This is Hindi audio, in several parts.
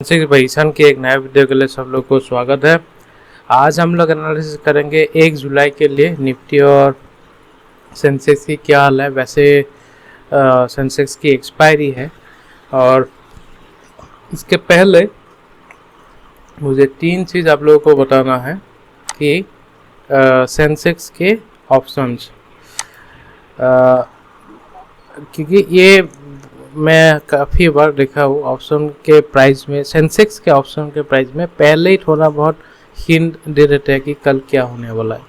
भैसन के एक नए वीडियो के लिए सब लोग को स्वागत है। आज हम लोग एनालिसिस करेंगे 1 जुलाई के लिए निफ्टी और सेंसेक्स की क्या हाल है। वैसे सेंसेक्स की एक्सपायरी है और इसके पहले मुझे 3 चीज़ आप लोगों को बताना है कि सेंसेक्स के ऑप्शंस, क्योंकि ये मैं काफ़ी बार देखा हूँ ऑप्शन के प्राइस में, सेंसेक्स के ऑप्शन के प्राइस में पहले ही थोड़ा बहुत हिंट दे देते हैं कि कल क्या होने वाला है,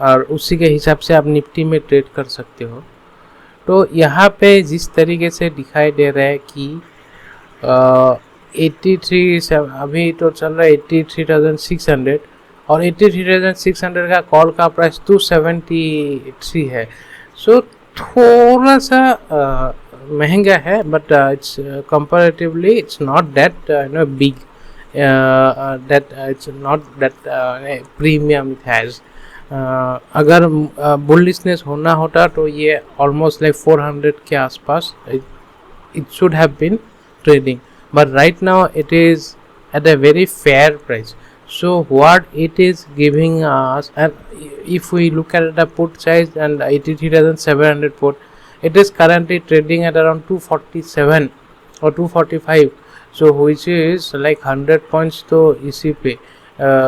और उसी के हिसाब से आप निफ्टी में ट्रेड कर सकते हो। तो यहाँ पे जिस तरीके से दिखाई दे रहा है कि 83 अभी तो चल रहा है 83,600 और 83,600 का कॉल का प्राइस 273 है। सो थोड़ा सा महंगा है, but it's comparatively it's not that big, that it's not that premium it has. अगर बुलिशनेस होना होता तो ये ऑलमोस्ट लाइक 400 के आसपास it should have been trading, but right now it is at a very fair price. So what it is giving us, and if we look at the put size and 83,700 put, it is currently trading at around 247 or 245, so which is like 100 points to इसी पे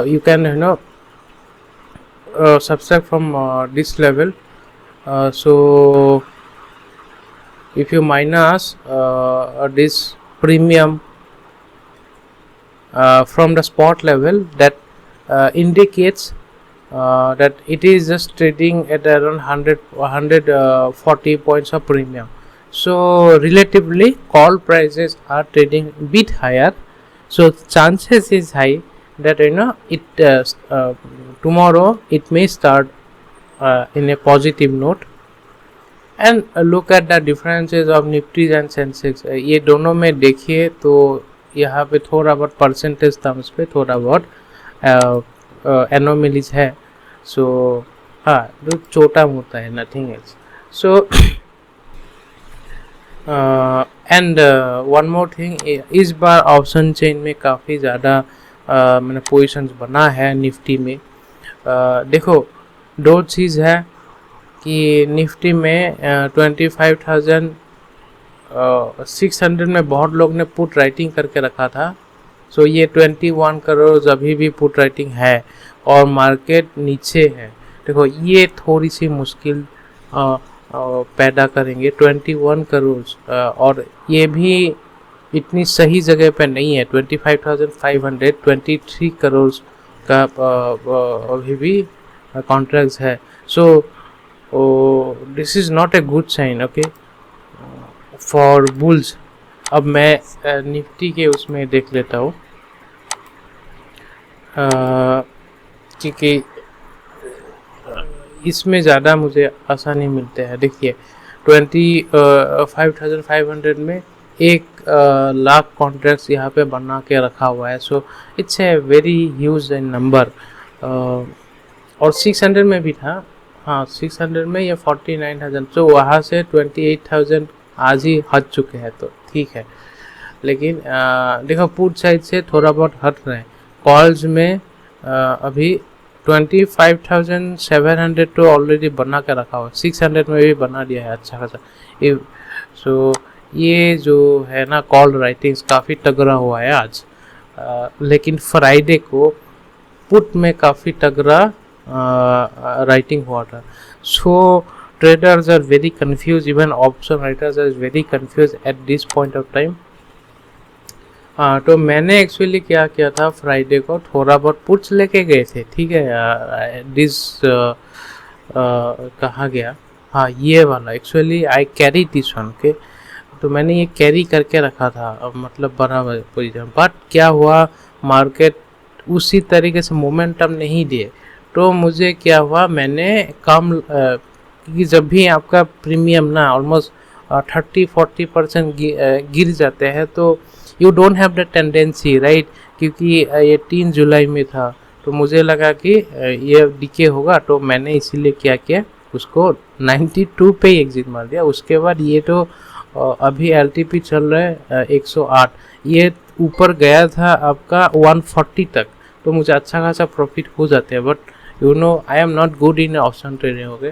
you can subtract from this level. So if you minus this premium from the spot level, that indicates that it is just trading at around 140 points of premium. So relatively call prices are trading bit higher, so chances is high that it tomorrow it may start in a positive note. And look at the differences of Nifty and Sensex. ये दोनों में देखिए तो यहाँ पे थोड़ा बहुत परसेंटेज टर्म्स पे थोड़ा बहुत एनोमलीज है। सो हाँ, जो छोटा मोटा है, nothing else. So and one more thing, इस बार ऑप्शन चेन में काफ़ी ज़्यादा मैंने पोजिशंस बना है निफ्टी में। देखो, दो चीज़ है कि निफ्टी में 25,600 में बहुत लोग ने पुट राइटिंग करके रखा था। सो ये 21 करोड़ अभी भी पुट राइटिंग है और मार्केट नीचे है। देखो, ये थोड़ी सी मुश्किल पैदा करेंगे 21 करोड़, और ये भी इतनी सही जगह पे नहीं है। 25,500 23 करोड़ का अभी भी कॉन्ट्रैक्ट्स है। सो this is not a good sign, okay, for bulls. अब मैं निफ्टी के उसमें देख लेता हूँ, क्योंकि इसमें ज़्यादा मुझे आसानी मिलते हैं। देखिए, 25,500 में 1 लाख कॉन्ट्रैक्ट्स यहाँ पे बना के रखा हुआ है। So it's a very huge number. और 600 में भी था, हाँ 600 में ये 49,000, तो वहाँ से 28,000 आज ही हट चुके हैं, तो ठीक है। लेकिन देखो, पुट साइड से थोड़ा बहुत हट रहे हैं। कॉल्स में अभी 25,700 तो ऑलरेडी बना के रखा हुआ है, 600 में भी बना दिया है अच्छा खासा। सो ये जो है ना, कॉल राइटिंग्स काफ़ी तगड़ा हुआ है आज। लेकिन फ्राइडे को पुट में काफ़ी तगड़ा writing हुआ था। So traders are very confused, even option writers are very confused at this point of time. तो मैंने एक्चुअली क्या किया था, फ्राइडे को थोड़ा बहुत पुट्स लेके गए थे, ठीक है। कहाँ गया, हाँ ये वाला, actually I carry this one के, तो मैंने ये कैरी करके रखा था, मतलब बराबर पोजीशन। बट क्या हुआ, मार्केट उसी तरीके से मोमेंटम नहीं दिए, तो मुझे क्या हुआ, मैंने कम, क्योंकि जब भी आपका प्रीमियम ना ऑलमोस्ट 30-40% गिर जाते हैं, तो you don't have the tendency, right. क्योंकि ये 3 जुलाई में था, तो मुझे लगा कि ये डिके होगा, तो मैंने इसीलिए क्या किया, उसको 92 पे ही एग्जिट मार दिया। उसके बाद ये तो और अभी LTP चल रहा है 108। ये ऊपर गया था आपका 140 तक, तो मुझे अच्छा खासा प्रॉफिट हो जाते हैं। But you know I am not good in option trading, okay,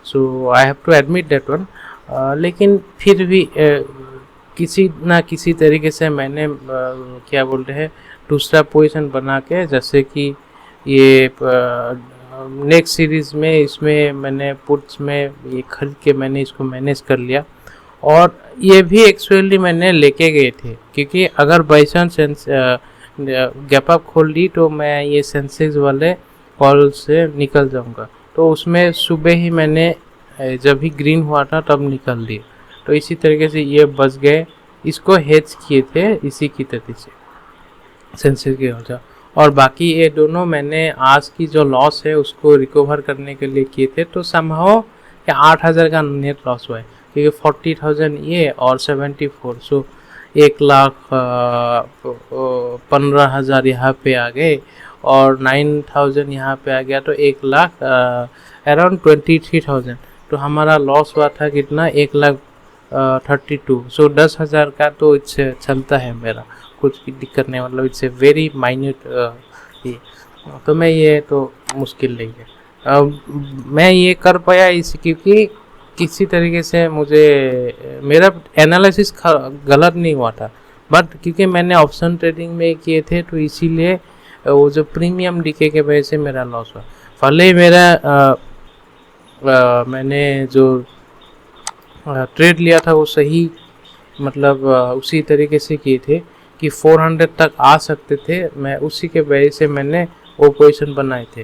so I have to admit that one. लेकिन फिर भी किसी ना किसी तरीके से मैंने क्या बोलते हैं दूसरा पोजीशन बना के, जैसे कि ये नेक्स्ट सीरीज़ में इसमें मैंने पुट्स में ये खरीद के मैंने इसको मैनेज कर लिया। और ये भी एक्चुअली मैंने लेके गए थे, क्योंकि अगर बाई चांस गैप अप खोल ली तो मैं ये सेंसेक्स वाले कॉल से निकल जाऊंगा। तो उसमें सुबह ही मैंने जब भी ग्रीन हुआ था तब निकल लिए, तो इसी तरीके से ये बच गए। इसको हेज किए थे इसी की तरह से सेंसेक्स की वजह। और बाकी ये दोनों मैंने आज की जो लॉस है उसको रिकवर करने के लिए किए थे। तो समहाउ 8,000 का नेट लॉस हुआ है, क्योंकि 40,000 ये और 74, सो 1,15,000 यहाँ पे आ गए और 9,000 यहाँ पे आ गया, तो 1,00,000 अराउंड 23,000। तो हमारा लॉस हुआ था कितना, 1,32,000। सो 10,000 का तो इससे चलता है मेरा, कुछ भी दिक्कत नहीं, मतलब इट्स ए वेरी माइन्यूट ये। तो मैं ये तो मुश्किल नहीं है। मैं ये कर पाया इस क्योंकि किसी तरीके से मुझे मेरा एनालिसिस गलत नहीं हुआ था, बट क्योंकि मैंने ऑप्शन ट्रेडिंग में किए थे तो इसीलिए वो जो प्रीमियम डीके के वजह से मेरा लॉस हुआ। भले ही मेरा मैंने जो ट्रेड लिया था वो सही, मतलब उसी तरीके से किए थे कि 400 तक आ सकते थे, मैं उसी के वजह से मैंने वो पोजीशन बनाए थे।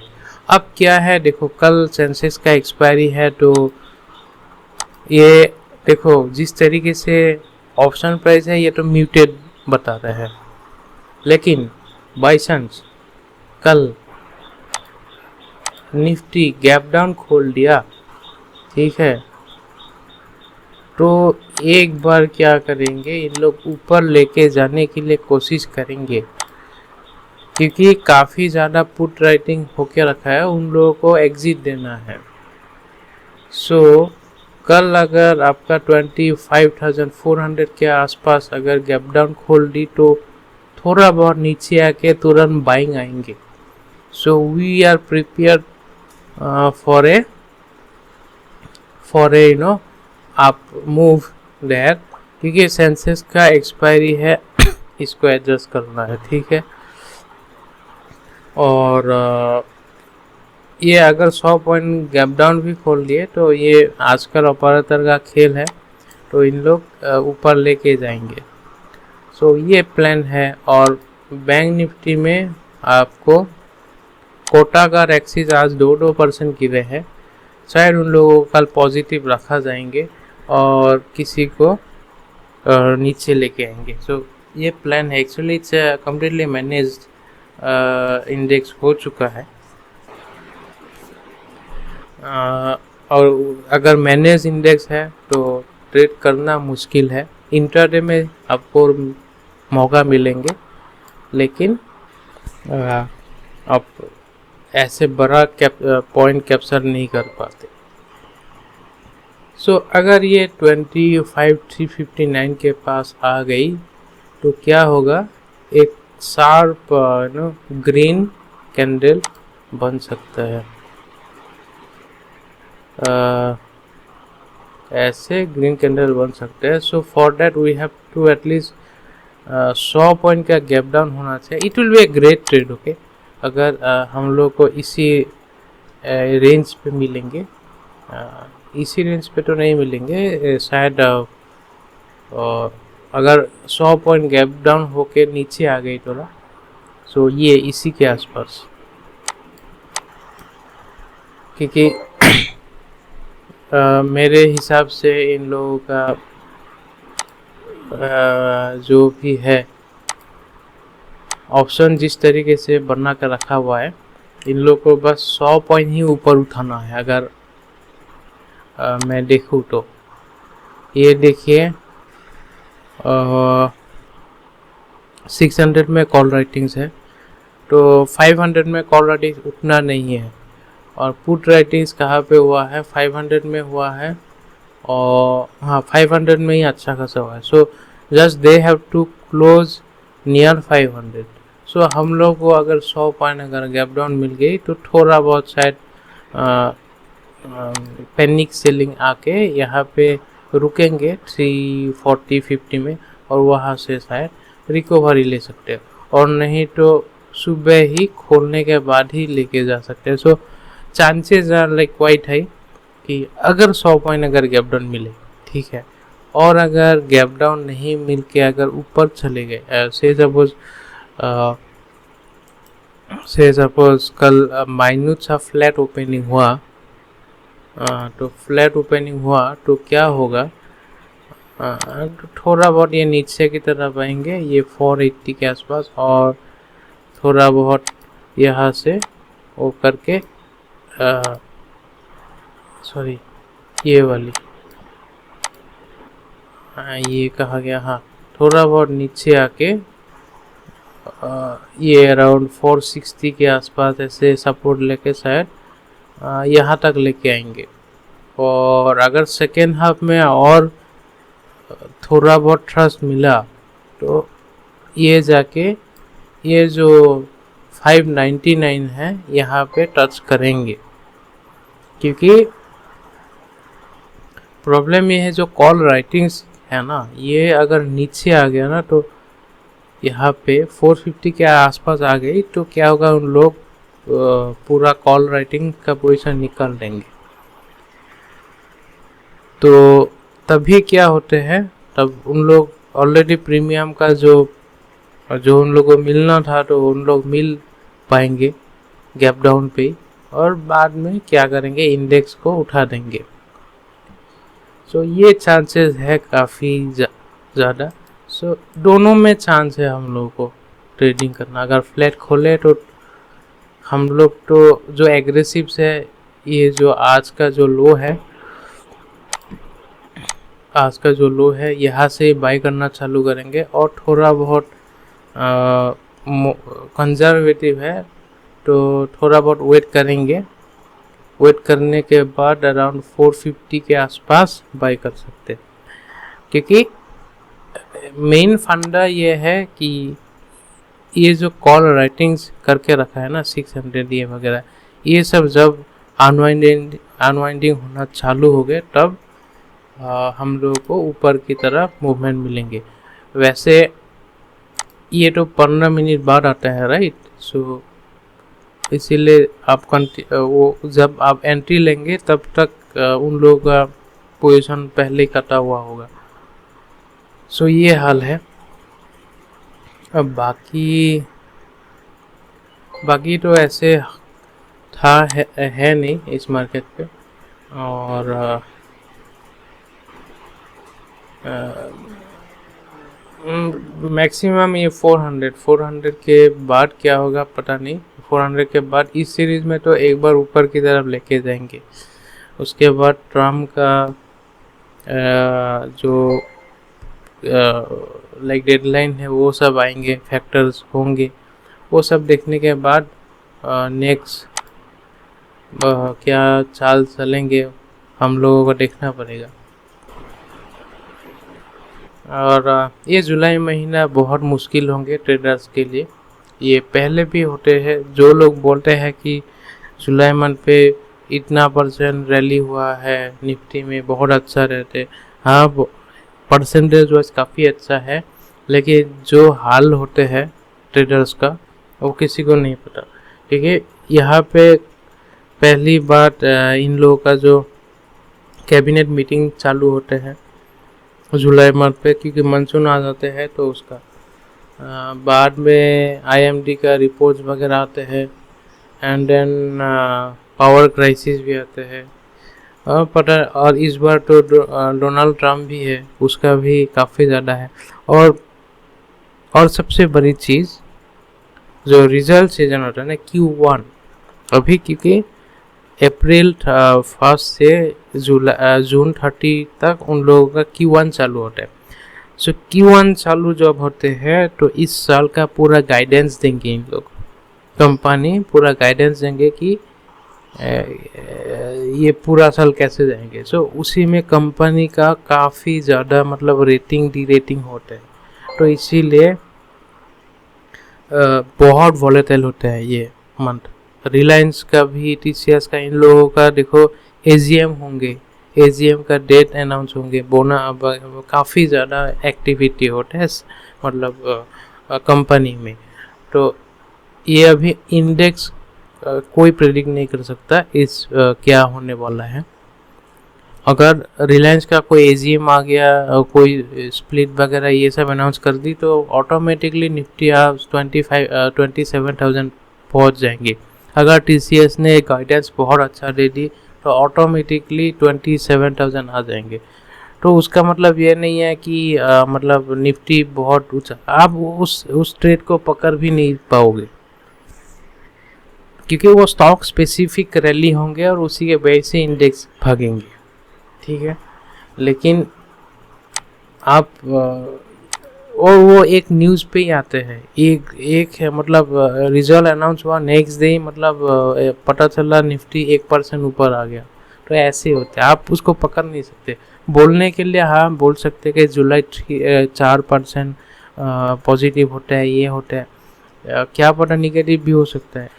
अब क्या है देखो, कल सेंसेक्स का एक्सपायरी है, तो ये देखो जिस तरीके से ऑप्शन प्राइस है ये तो म्यूटेड बता रहा है, लेकिन बाई चांस कल निफ्टी गैप डाउन खोल दिया, ठीक है, तो एक बार क्या करेंगे, इन लोग ऊपर लेके जाने के लिए कोशिश करेंगे, क्योंकि काफ़ी ज़्यादा पुट राइटिंग होके रखा है, उन लोगों को एग्जिट देना है। सो कल अगर आपका 25,400 के आसपास अगर गैप डाउन खोल दी तो थोड़ा बहुत नीचे आके तुरंत बाइंग आएंगे। So we are prepare for a you know आप मूव देयर, क्योंकि सेंसेक्स का एक्सपायरी है, इसको एडजस्ट करना है, ठीक है। और ये अगर 100 पॉइंट गैप डाउन भी खोल दिए तो ये आजकल ऑपरेटर का खेल है, तो इन लोग ऊपर लेके जाएंगे। सो ये प्लान है। और बैंक निफ्टी में आपको कोटा का एक्सिस आज 2% गिरे हैं, शायद उन लोगों को कल पॉजिटिव रखा जाएंगे और किसी को नीचे लेके आएंगे। सो ये प्लान है। Actually it's completely managed index हो चुका है। और अगर मैनेज इंडेक्स है तो ट्रेड करना मुश्किल है, इंट्राडे में आपको मौका मिलेंगे, लेकिन आप ऐसे बड़ा पॉइंट कैप्चर नहीं कर पाते। सो अगर ये 25,359 के पास आ गई तो क्या होगा, एक शार्प ग्रीन कैंडल बन सकता है। ऐसे ग्रीन कैंडल बन सकते हैं। So for that we have to at least 100 point का गैप डाउन होना चाहिए। It will be a great trade, okay. अगर हम लोग को इसी रेंज पे मिलेंगे, इसी रेंज पे तो नहीं मिलेंगे शायद, अगर 100 पॉइंट गैप डाउन होके नीचे आ गई थोड़ा, सो ये इसी के आसपास, क्योंकि मेरे हिसाब से इन लोगों का जो भी है ऑप्शन जिस तरीके से बना कर रखा हुआ है, इन लोगों को बस 100 पॉइंट ही ऊपर उठाना है। अगर मैं देखूँ तो ये देखिए 600 में कॉल राइटिंग्स है, तो 500 में कॉल राइटिंग्स उतना नहीं है। और पुट राइटिंग्स कहाँ पे हुआ है, 500 में हुआ है और हाँ 500 में ही अच्छा खासा हुआ है। So just they have to close near 500। So हम लोग को अगर 100 पॉइंट अगर गैप डाउन मिल गई तो थोड़ा बहुत शायद पैनिक सेलिंग आके यहाँ पे रुकेंगे 340-50 में, और वहाँ से शायद रिकवरी ले सकते हैं, और नहीं तो सुबह ही खोलने के बाद ही लेके जा सकते हैं। So chances are like quite high कि अगर 100 पॉइंट अगर गैप डाउन मिले, ठीक है, और अगर गैप डाउन नहीं मिल के अगर ऊपर चले गए, से सपोज कल माइन्यूट सा फ्लैट ओपनिंग हुआ, तो फ्लैट ओपनिंग हुआ तो क्या होगा, तो थोड़ा बहुत ये नीचे की तरफ आएंगे, ये 480 के आसपास, और थोड़ा बहुत यहाँ से वो करके सॉरी ये वाली ये कहा गया, हाँ थोड़ा बहुत नीचे आके ये अराउंड 460 के आसपास ऐसे सपोर्ट लेके शायद यहाँ तक लेके आएंगे। और अगर सेकेंड हाफ में और थोड़ा बहुत ट्रस्ट मिला तो ये जाके ये जो 599 है यहाँ पे टच करेंगे, क्योंकि प्रॉब्लम ये है जो कॉल राइटिंग्स है ना, ये अगर नीचे आ गया ना तो यहाँ पे 450 के आसपास आ गई तो क्या होगा, उन लोग पूरा कॉल राइटिंग का पोजीशन निकाल देंगे। तो तभी क्या होते हैं, तब उन लोग ऑलरेडी प्रीमियम का जो उन लोगों को मिलना था तो उन लोग मिल पाएंगे गैप डाउन पे, और बाद में क्या करेंगे, इंडेक्स को उठा देंगे। सो ये चांसेस है काफ़ी ज़्यादा। सो दोनों में चांस है हम लोगों को ट्रेडिंग करना। अगर फ्लैट खोले तो हम लोग तो जो एग्रेसिव्स है, ये जो आज का जो लो है यहाँ से बाय करना चालू करेंगे, और थोड़ा बहुत कंजर्वेटिव है तो थोड़ा बहुत वेट करेंगे। वेट करने के बाद अराउंड 450 के आसपास बाय कर सकते हैं, क्योंकि मेन फंडा ये है कि ये जो कॉल राइटिंग्स करके रखा है ना 600 ये वगैरह, ये सब जब अनवाइंडिंग होना चालू हो गए तब हम लोगों को ऊपर की तरफ मूवमेंट मिलेंगे। वैसे ये तो 15 मिनट बाद आता है, राइट। सो इसीलिए आप वो जब आप एंट्री लेंगे तब तक उन लोगों का पोजीशन पहले कटा हुआ होगा। सो ये हाल है। अब बाकी तो ऐसे था है नहीं इस मार्केट पे, और मैक्सिमम ये 400 के बाद क्या होगा पता नहीं। 400 के बाद इस सीरीज में तो एक बार ऊपर की तरफ लेके जाएंगे, उसके बाद ट्रम्प का जो लाइक डेडलाइन है वो सब आएंगे, फैक्टर्स होंगे, वो सब देखने के बाद नेक्स्ट क्या चाल चलेंगे हम लोगों को देखना पड़ेगा। और ये जुलाई महीना बहुत मुश्किल होंगे ट्रेडर्स के लिए। ये पहले भी होते हैं, जो लोग बोलते हैं कि जुलाई मंथ पे इतना % रैली हुआ है निफ्टी में, बहुत अच्छा रहते, हाँ परसेंटेज वाइज काफ़ी अच्छा है, लेकिन जो हाल होते हैं ट्रेडर्स का वो किसी को नहीं पता। क्योंकि यहाँ पे पहली बात इन लोगों का जो कैबिनेट मीटिंग चालू होते हैं जुलाई मंथ पे, क्योंकि मानसून आ जाते हैं तो उसका बाद में IMD का रिपोर्ट्स वगैरह आते हैं, एंड देन पावर क्राइसिस भी आते हैं, और पता, और इस बार तो डोनाल्ड ट्रम्प भी है, उसका भी काफ़ी ज़्यादा है। और सबसे बड़ी चीज़ जो रिजल्ट सीजन होता है ना Q1 अभी, क्योंकि अप्रैल 1 से जून 30 तक उन लोगों का Q1 चालू होता है। सो Q1 चालू जब होते हैं तो इस साल का पूरा गाइडेंस देंगे इन लोग, कंपनी पूरा गाइडेंस देंगे कि ये पूरा साल कैसे जाएंगे। सो उसी में कंपनी का काफ़ी ज़्यादा मतलब रेटिंग डी रेटिंग होता है, तो इसीलिए बहुत वॉलेटाइल होता है ये मंथ। रिलायंस का भी, टीसीएस का, इन लोगों का देखो एजीएम होंगे, एजीएम का डेट अनाउंस होंगे, बोना काफ़ी ज़्यादा एक्टिविटी होता है मतलब कंपनी में। तो ये अभी इंडेक्स कोई प्रेडिक्ट नहीं कर सकता इस क्या होने वाला है। अगर रिलायंस का कोई एजीएम आ गया और कोई स्प्लिट वगैरह ये सब अनाउंस कर दी तो ऑटोमेटिकली निफ्टी आप 27,000 पहुँच जाएंगे। अगर टीसीएस ने गाइडेंस बहुत अच्छा दे दी तो ऑटोमेटिकली 27,000 आ जाएंगे। तो उसका मतलब ये नहीं है कि मतलब निफ्टी बहुत ऊंचा, आप उस ट्रेड को पकड़ भी नहीं पाओगे, क्योंकि वो स्टॉक स्पेसिफिक रैली होंगे और उसी के वजह से इंडेक्स भागेंगे, ठीक है। लेकिन आप और वो एक न्यूज़ पे ही आते हैं, एक है मतलब रिजल्ट अनाउंस हुआ नेक्स्ट डे मतलब पता चला निफ्टी 1% ऊपर आ गया। तो ऐसे होते हैं, आप उसको पकड़ नहीं सकते। बोलने के लिए हाँ बोल सकते कि जुलाई 4% पॉजिटिव होता है, ये होता है, क्या पता निगेटिव भी हो सकता है।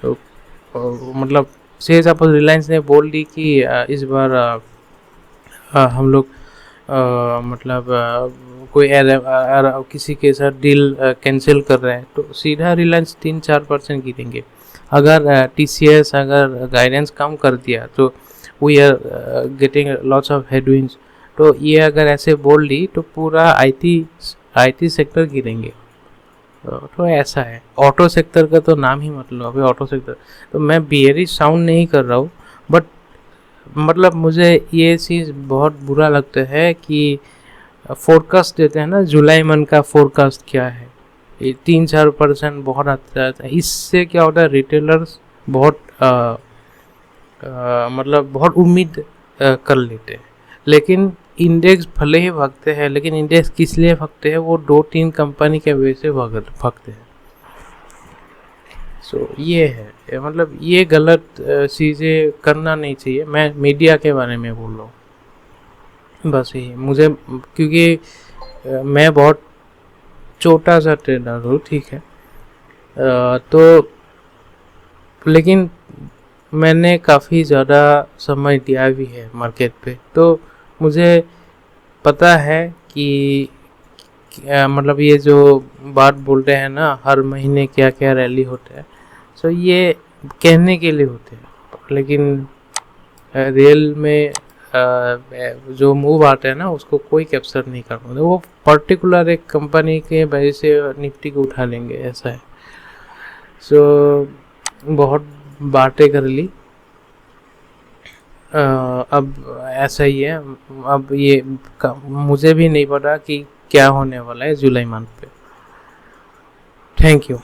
तो मतलब से सपोज रिलायंस ने बोल दी कि इस बार हम लोग मतलब कोई किसी के साथ डील कैंसिल कर रहे हैं, तो सीधा रिलायंस 3-4% गिरेंगे। अगर टीसीएस अगर गाइडेंस कम कर दिया तो we are getting lots of headwinds, तो ये अगर ऐसे बोल दी तो पूरा आईटी सेक्टर गिरेंगे। तो ऐसा है। ऑटो सेक्टर का तो नाम ही मतलब अभी ऑटो सेक्टर, तो मैं बियरिश साउंड नहीं कर रहा हूँ, बट मतलब मुझे ये चीज़ बहुत बुरा लगता है कि फोरकास्ट देते हैं ना, जुलाई मंथ का फोरकास्ट क्या है, ये 3-4% बहुत अच्छा है। इससे क्या होता है, रिटेलर्स बहुत मतलब बहुत उम्मीद कर लेते हैं। लेकिन इंडेक्स भले ही भागते हैं, लेकिन इंडेक्स किस लिए भागते हैं, वो 2-3 कंपनी के वजह से भागते हैं। सो ये है, मतलब ये गलत चीज़ें करना नहीं चाहिए। मैं मीडिया के बारे में बोल रहा हूँ बस यही मुझे, क्योंकि मैं बहुत छोटा सा ट्रेडर हूँ, ठीक है। तो लेकिन मैंने काफ़ी ज़्यादा समय दिया भी है मार्केट पे, तो मुझे पता है कि मतलब ये जो बात बोलते हैं ना हर महीने क्या क्या रैली होता है, सो ये कहने के लिए होते हैं, लेकिन रियल में जो मूव आते हैं ना उसको कोई कैप्चर नहीं कर पाते। वो पर्टिकुलर एक कंपनी के वजह से निफ्टी को उठा लेंगे, ऐसा है। सो बहुत बातें कर ली, अब ऐसा ही है। अब ये मुझे भी नहीं पता कि क्या होने वाला है जुलाई मंथ पे। Thank you.